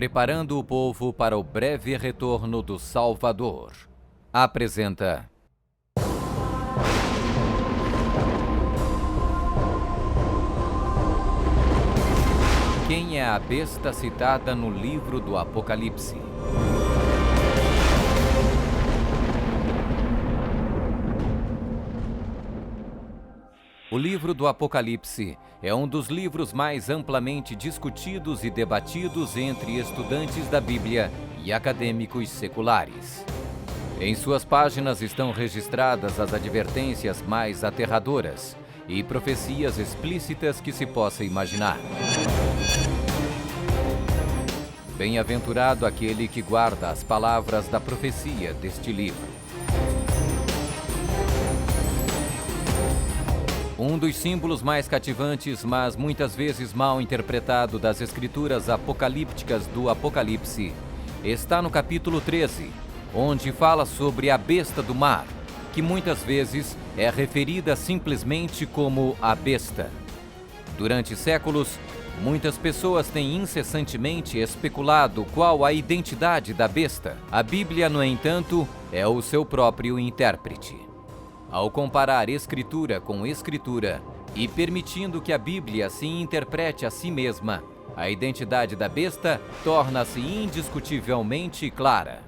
preparando o povo para o breve retorno do Salvador. Apresenta Quem é a besta citada no livro do Apocalipse? O livro do Apocalipse é um dos livros mais amplamente discutidos e debatidos entre estudantes da Bíblia e acadêmicos seculares. Em suas páginas estão registradas as advertências mais aterradoras e profecias explícitas que se possa imaginar. Bem-aventurado aquele que guarda as palavras da profecia deste livro. Um dos símbolos mais cativantes, mas muitas vezes mal interpretado das escrituras apocalípticas do Apocalipse, está no capítulo 13, onde fala sobre a besta do mar, que muitas vezes é referida simplesmente como a besta. Durante séculos, muitas pessoas têm incessantemente especulado qual a identidade da besta. A Bíblia, no entanto, é o seu próprio intérprete. Ao comparar Escritura com Escritura e permitindo que a Bíblia se interprete a si mesma, a identidade da besta torna-se indiscutivelmente clara.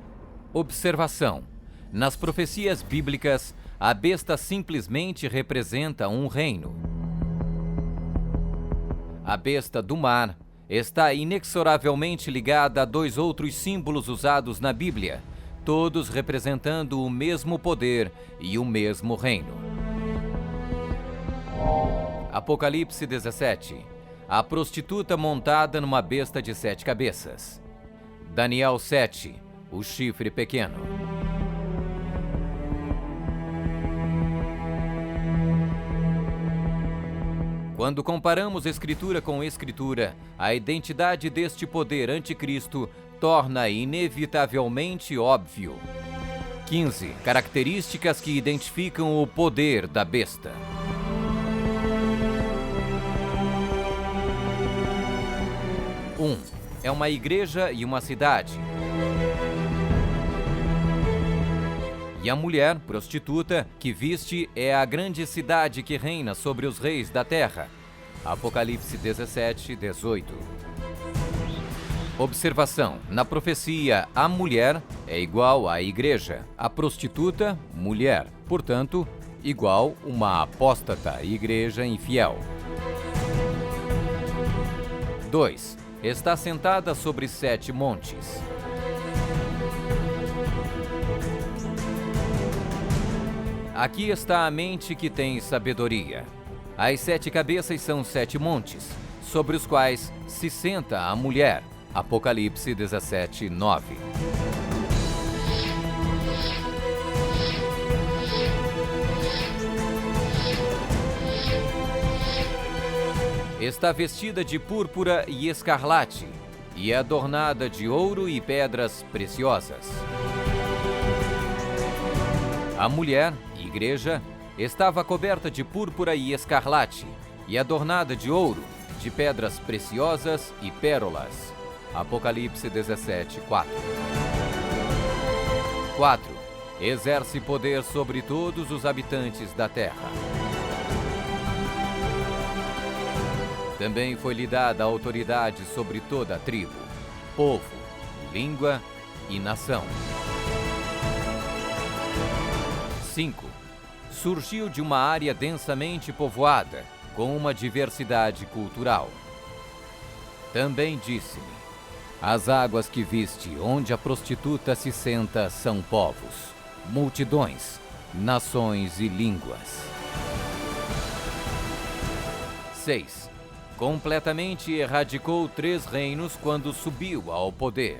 Observação: nas profecias bíblicas, a besta simplesmente representa um reino. A besta do mar está inexoravelmente ligada a dois outros símbolos usados na Bíblia, todos representando o mesmo poder e o mesmo reino. Apocalipse 17. A prostituta montada numa besta de 7 cabeças. Daniel 7. O chifre pequeno. Quando comparamos Escritura com Escritura, a identidade deste poder anticristo torna inevitavelmente óbvio. 15. Características que identificam o poder da besta. 1. É uma igreja e uma cidade. E a mulher, prostituta, que viste é a grande cidade que reina sobre os reis da terra. Apocalipse 17, 18. Observação: na profecia, a mulher é igual à igreja, a prostituta, mulher, portanto, igual uma apóstata, igreja infiel. 2. Está sentada sobre 7 montes. Aqui está a mente que tem sabedoria. As 7 cabeças são 7 montes, sobre os quais se senta a mulher. Apocalipse 17, 9. Está vestida de púrpura e escarlate, e é adornada de ouro e pedras preciosas. A mulher, igreja, estava coberta de púrpura e escarlate, e adornada de ouro, de pedras preciosas e pérolas. Apocalipse 17, 4. 4. Exerce poder sobre todos os habitantes da terra. Também foi-lhe dada autoridade sobre toda a tribo, povo, língua e nação. 5. Surgiu de uma área densamente povoada, com uma diversidade cultural. Também disse-me: as águas que viste, onde a prostituta se senta, são povos, multidões, nações e línguas. 6. Completamente erradicou 3 reinos quando subiu ao poder.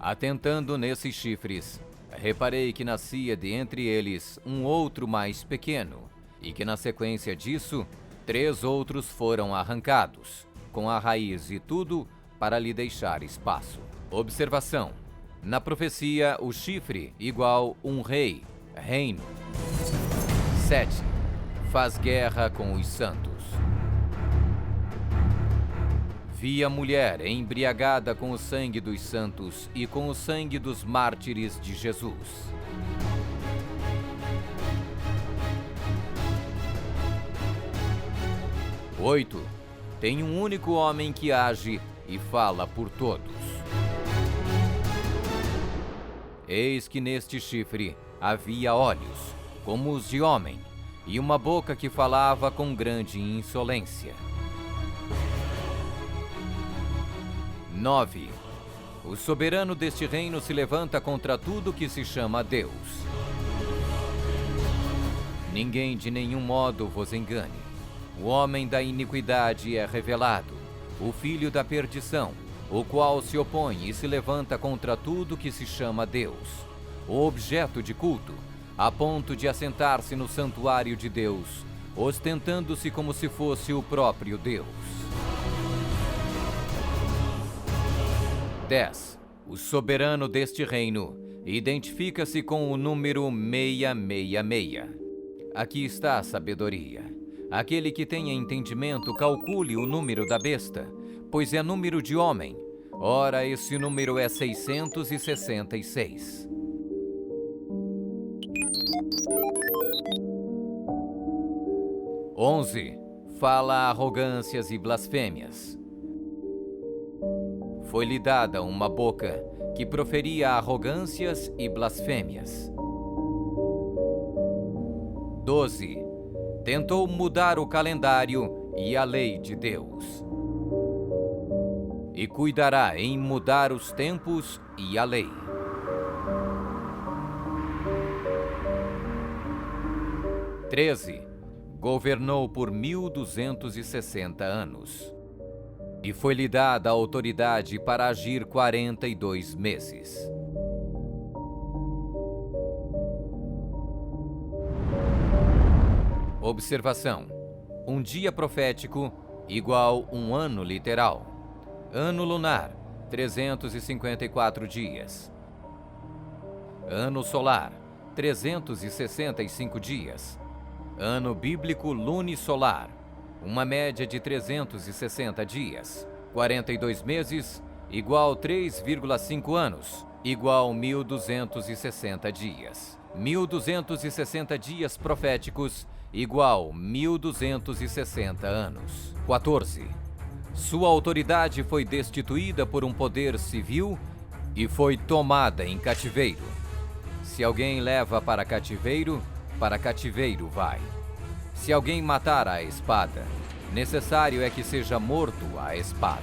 Atentando nesses chifres, reparei que nascia de entre eles um outro mais pequeno, e que na sequência disso, 3 outros foram arrancados, com a raiz e tudo, para lhe deixar espaço. Observação: na profecia, o chifre igual um rei, reino. 7. Faz guerra com os santos. Vi a mulher embriagada com o sangue dos santos e com o sangue dos mártires de Jesus. Oito. Tem um único homem que age e fala por todos. Eis que neste chifre havia olhos, como os de homem, e uma boca que falava com grande insolência. 9. O soberano deste reino se levanta contra tudo que se chama Deus. Ninguém de nenhum modo vos engane. O homem da iniquidade é revelado, o filho da perdição, o qual se opõe e se levanta contra tudo que se chama Deus, o objeto de culto, a ponto de assentar-se no santuário de Deus, ostentando-se como se fosse o próprio Deus. 10. O soberano deste reino identifica-se com o número 666. Aqui está a sabedoria. Aquele que tenha entendimento, calcule o número da besta, pois é número de homem. Ora, esse número é 666. 11. Fala arrogâncias e blasfêmias. Foi-lhe dada uma boca que proferia arrogâncias e blasfêmias. 12. Tentou mudar o calendário e a lei de Deus. E cuidará em mudar os tempos e a lei. 13. Governou por 1260 anos. E foi-lhe dada a autoridade para agir 42 meses. Observação: um dia profético igual um ano literal. Ano lunar, 354 dias. Ano solar, 365 dias. Ano bíblico lunisolar, uma média de 360 dias. 42 meses, igual 3,5 anos, igual 1260 dias. 1260 dias proféticos, igual 1260 anos. 14. Sua autoridade foi destituída por um poder civil e foi tomada em cativeiro. Se alguém leva para cativeiro vai. Se alguém matar à espada, necessário é que seja morto à espada.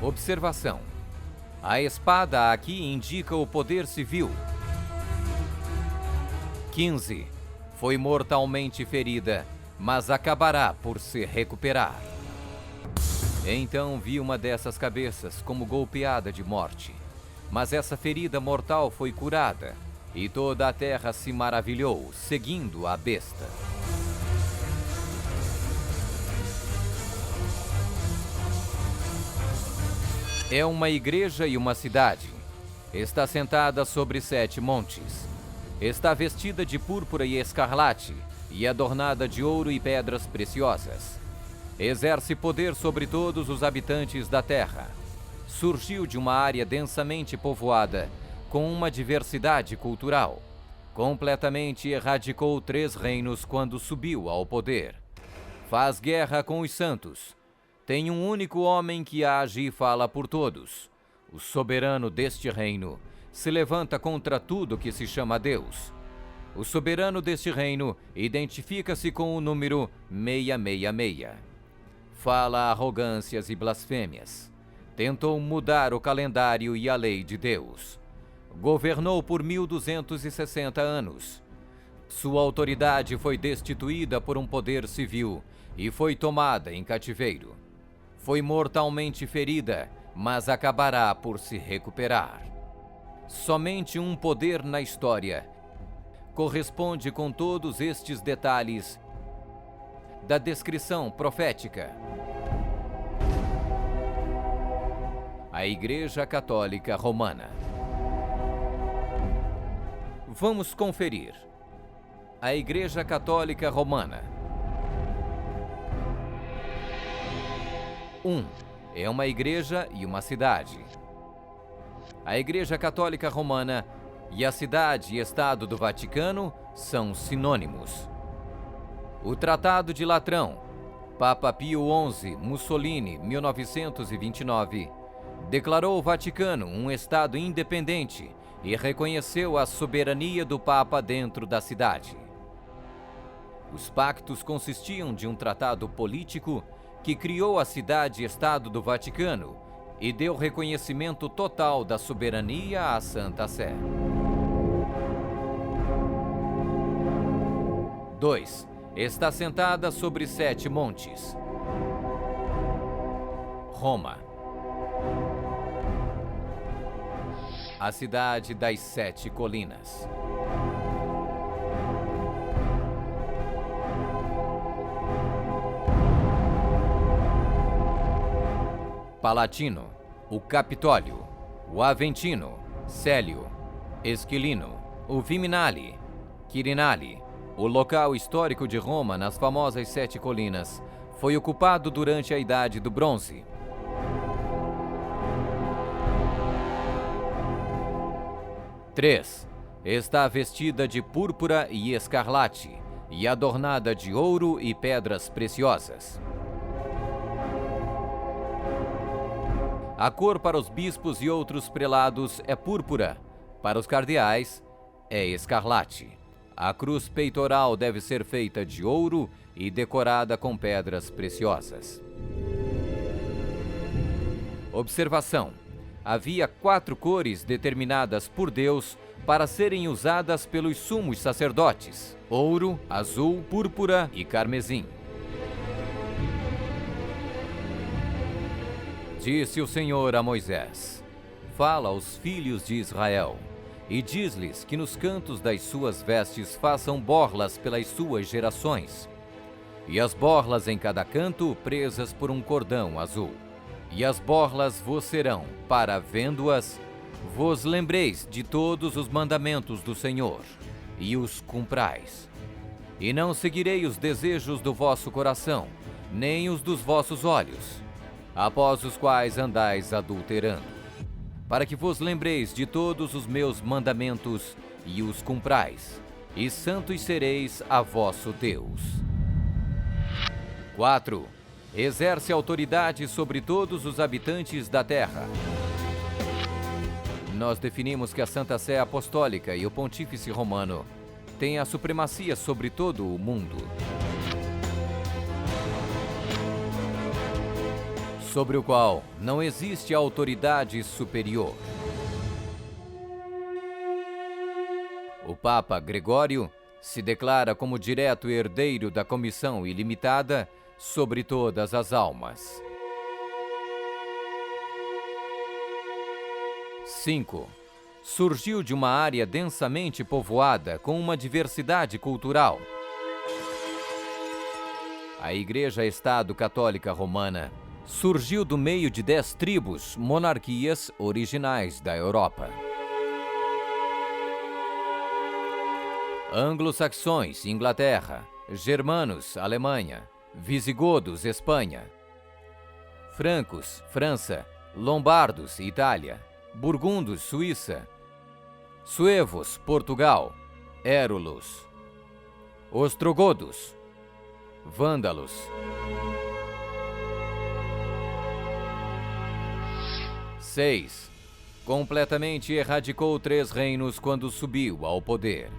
Observação: a espada aqui indica o poder civil. 15. Foi mortalmente ferida, mas acabará por se recuperar. Então vi uma dessas cabeças como golpeada de morte, mas essa ferida mortal foi curada, e toda a terra se maravilhou, seguindo a besta. É uma igreja e uma cidade. Está sentada sobre 7 montes. Está vestida de púrpura e escarlate, e adornada de ouro e pedras preciosas. Exerce poder sobre todos os habitantes da terra. Surgiu de uma área densamente povoada, com uma diversidade cultural. Completamente erradicou 3 reinos quando subiu ao poder. Faz guerra com os santos. Tem um único homem que age e fala por todos. O soberano deste reino se levanta contra tudo que se chama Deus. O soberano deste reino identifica-se com o número 666. Fala arrogâncias e blasfêmias. Tentou mudar o calendário e a lei de Deus. Governou por 1260 anos. Sua autoridade foi destituída por um poder civil e foi tomada em cativeiro. Foi mortalmente ferida, mas acabará por se recuperar. Somente um poder na história corresponde com todos estes detalhes da descrição profética. A Igreja Católica Romana. Vamos conferir. A Igreja Católica Romana. 1. É uma igreja e uma cidade. A Igreja Católica Romana e a cidade e estado do Vaticano são sinônimos. O Tratado de Latrão, Papa Pio XI, Mussolini, 1929, declarou o Vaticano um estado independente e reconheceu a soberania do Papa dentro da cidade. Os pactos consistiam de um tratado político que criou a cidade-estado do Vaticano e deu reconhecimento total da soberania à Santa Sé. 2. Está sentada sobre 7 montes. Roma. A cidade das 7 colinas. Palatino, o Capitólio, o Aventino, Célio, Esquilino, o Viminale, Quirinale. O local histórico de Roma, nas famosas 7 colinas, foi ocupado durante a Idade do Bronze. Três. Está vestida de púrpura e escarlate e adornada de ouro e pedras preciosas. A cor para os bispos e outros prelados é púrpura, para os cardeais é escarlate. A cruz peitoral deve ser feita de ouro e decorada com pedras preciosas. Observação: havia 4 cores determinadas por Deus para serem usadas pelos sumos sacerdotes: ouro, azul, púrpura e carmesim. Disse o Senhor a Moisés: fala aos filhos de Israel e diz-lhes que nos cantos das suas vestes façam borlas pelas suas gerações, e as borlas em cada canto presas por um cordão azul. E as borlas vos serão, para vendo-as, vos lembreis de todos os mandamentos do Senhor, e os cumprais. E não seguirei os desejos do vosso coração, nem os dos vossos olhos, após os quais andais adulterando, para que vos lembreis de todos os meus mandamentos e os cumprais, e santos sereis a vosso Deus. 4. Exerce autoridade sobre todos os habitantes da terra. Nós definimos que a Santa Sé Apostólica e o Pontífice Romano têm a supremacia sobre todo o mundo, sobre o qual não existe autoridade superior. O Papa Gregório se declara como direto herdeiro da comissão ilimitada sobre todas as almas. 5. Surgiu de uma área densamente povoada com uma diversidade cultural. A Igreja-Estado Católica Romana surgiu do meio de 10 tribos, monarquias originais da Europa. Anglo-saxões, Inglaterra; germanos, Alemanha; visigodos, Espanha; francos, França; lombardos, Itália; burgundos, Suíça; suevos, Portugal; érulos; ostrogodos; vândalos; seis. Completamente erradicou 3 reinos quando subiu ao poder.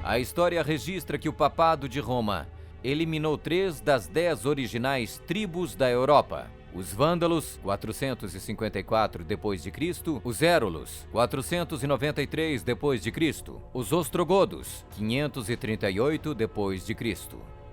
A história registra que o Papado de Roma eliminou 3 das 10 originais tribos da Europa: os vândalos, 454 d.C., os érulos, 493 d.C., os ostrogodos, 538 d.C.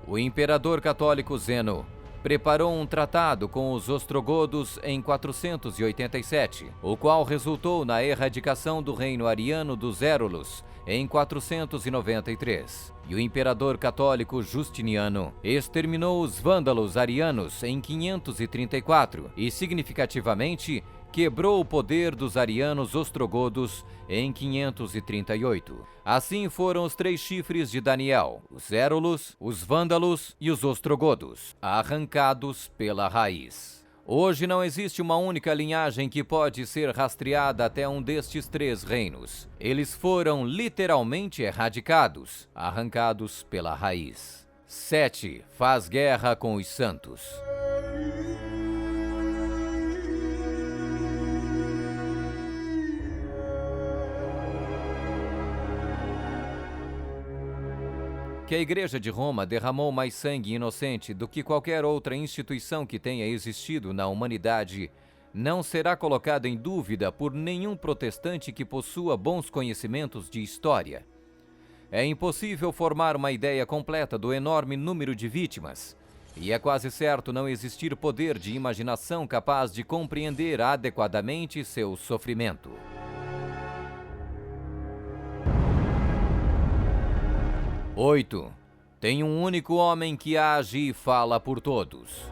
O imperador católico Zeno preparou um tratado com os ostrogodos em 487, o qual resultou na erradicação do reino ariano dos érulos em 493. E o imperador católico Justiniano exterminou os vândalos arianos em 534 e, significativamente, quebrou o poder dos arianos ostrogodos em 538. Assim foram os 3 chifres de Daniel, os Érulos, os Vândalos e os ostrogodos, arrancados pela raiz. Hoje não existe uma única linhagem que pode ser rastreada até um destes 3 reinos. Eles foram literalmente erradicados, arrancados pela raiz. 7. Faz guerra com os santos. Que a Igreja de Roma derramou mais sangue inocente do que qualquer outra instituição que tenha existido na humanidade não será colocada em dúvida por nenhum protestante que possua bons conhecimentos de história. É impossível formar uma ideia completa do enorme número de vítimas, e é quase certo não existir poder de imaginação capaz de compreender adequadamente seu sofrimento. 8. Tem um único homem que age e fala por todos.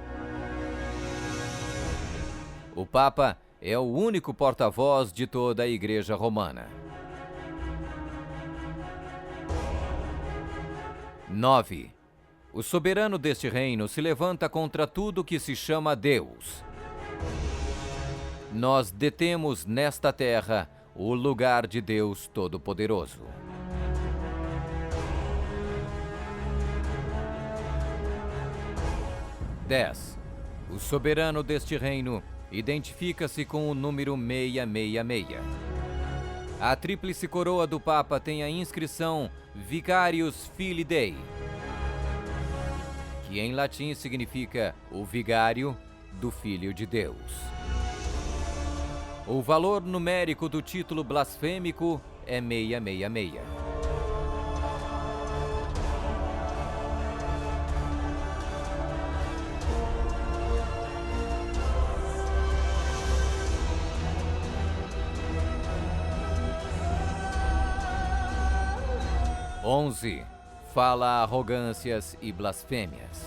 O Papa é o único porta-voz de toda a Igreja Romana. 9. O soberano deste reino se levanta contra tudo que se chama Deus. Nós detemos nesta terra o lugar de Deus Todo-Poderoso. 10. O soberano deste reino identifica-se com o número 666. A tríplice coroa do Papa tem a inscrição Vicarius Filii Dei, que em latim significa o vigário do Filho de Deus. O valor numérico do título blasfêmico é 666. 11. Fala arrogâncias e blasfêmias.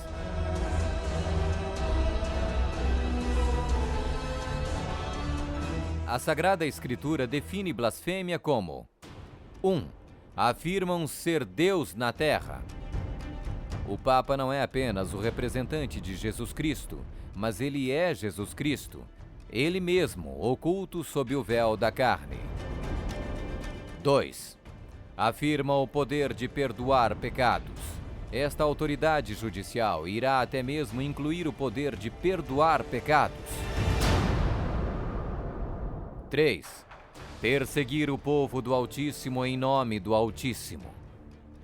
A Sagrada Escritura define blasfêmia como 1. Afirmam ser Deus na terra. O Papa não é apenas o representante de Jesus Cristo, mas ele é Jesus Cristo, ele mesmo oculto sob o véu da carne. 2. Afirma o poder de perdoar pecados. Esta autoridade judicial irá até mesmo incluir o poder de perdoar pecados. 3. Perseguir o povo do Altíssimo em nome do Altíssimo.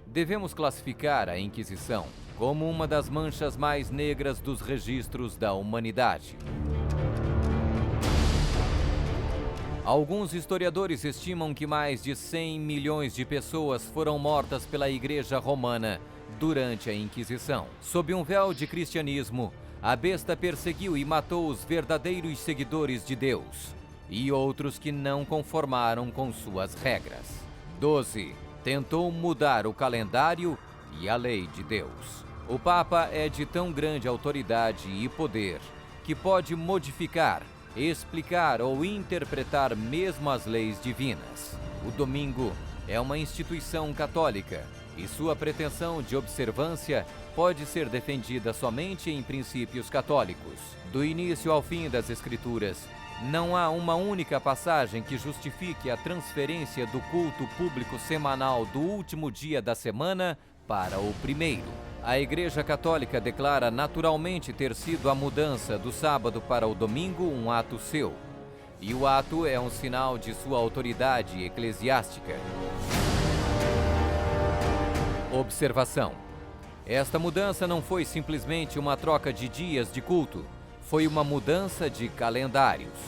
Devemos classificar a Inquisição como uma das manchas mais negras dos registros da humanidade. Alguns historiadores estimam que mais de 100 milhões de pessoas foram mortas pela Igreja Romana durante a Inquisição. Sob um véu de cristianismo, a besta perseguiu e matou os verdadeiros seguidores de Deus e outros que não conformaram com suas regras. 12. Tentou mudar o calendário e a lei de Deus. O Papa é de tão grande autoridade e poder que pode modificar, explicar ou interpretar mesmo as leis divinas. O domingo é uma instituição católica e sua pretensão de observância pode ser defendida somente em princípios católicos. Do início ao fim das Escrituras, não há uma única passagem que justifique a transferência do culto público semanal do último dia da semana para o primeiro. A Igreja Católica declara naturalmente ter sido a mudança do sábado para o domingo um ato seu, e o ato é um sinal de sua autoridade eclesiástica. Observação: esta mudança não foi simplesmente uma troca de dias de culto, foi uma mudança de calendários.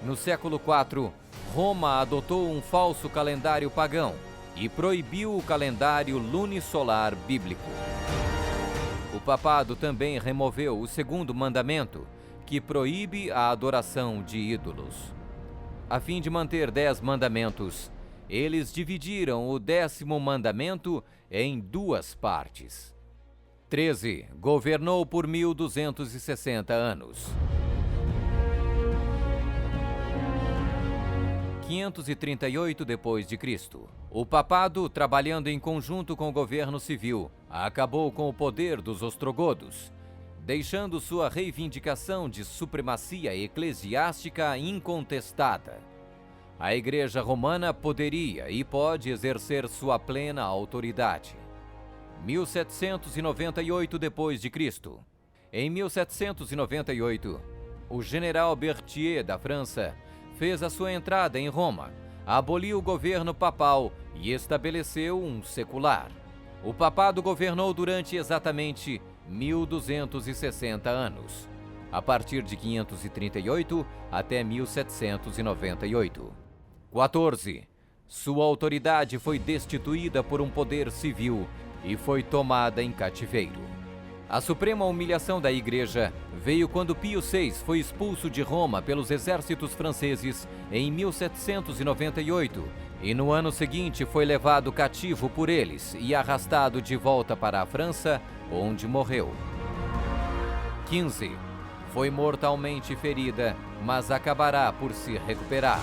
No século IV, Roma adotou um falso calendário pagão e proibiu o calendário lunisolar bíblico. O papado também removeu o segundo mandamento, que proíbe a adoração de ídolos. A fim de manter 10 mandamentos, eles dividiram o 10º mandamento em 2 partes. 13. Governou por 1260 anos. 538 d.C. O papado, trabalhando em conjunto com o governo civil, acabou com o poder dos ostrogodos, deixando sua reivindicação de supremacia eclesiástica incontestada. A Igreja Romana poderia e pode exercer sua plena autoridade. 1798 d.C. Em 1798, o general Berthier da França fez a sua entrada em Roma, aboliu o governo papal e estabeleceu um secular. O papado governou durante exatamente 1260 anos, a partir de 538 até 1798. 14. Sua autoridade foi destituída por um poder civil e foi tomada em cativeiro. A suprema humilhação da Igreja veio quando Pio VI foi expulso de Roma pelos exércitos franceses em 1798 e no ano seguinte foi levado cativo por eles e arrastado de volta para a França, onde morreu. 15. Foi mortalmente ferida, mas acabará por se recuperar.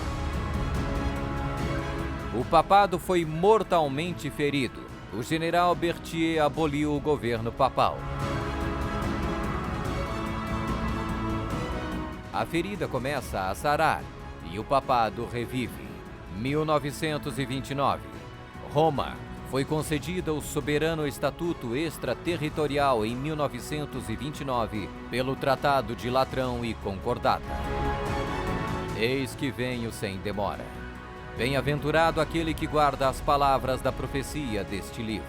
O papado foi mortalmente ferido. O general Berthier aboliu o governo papal. A ferida começa a sarar e o papado revive. 1929. Roma foi concedida o soberano estatuto extraterritorial em 1929 pelo Tratado de Latrão e Concordata. Eis que venho sem demora. Bem-aventurado aquele que guarda as palavras da profecia deste livro.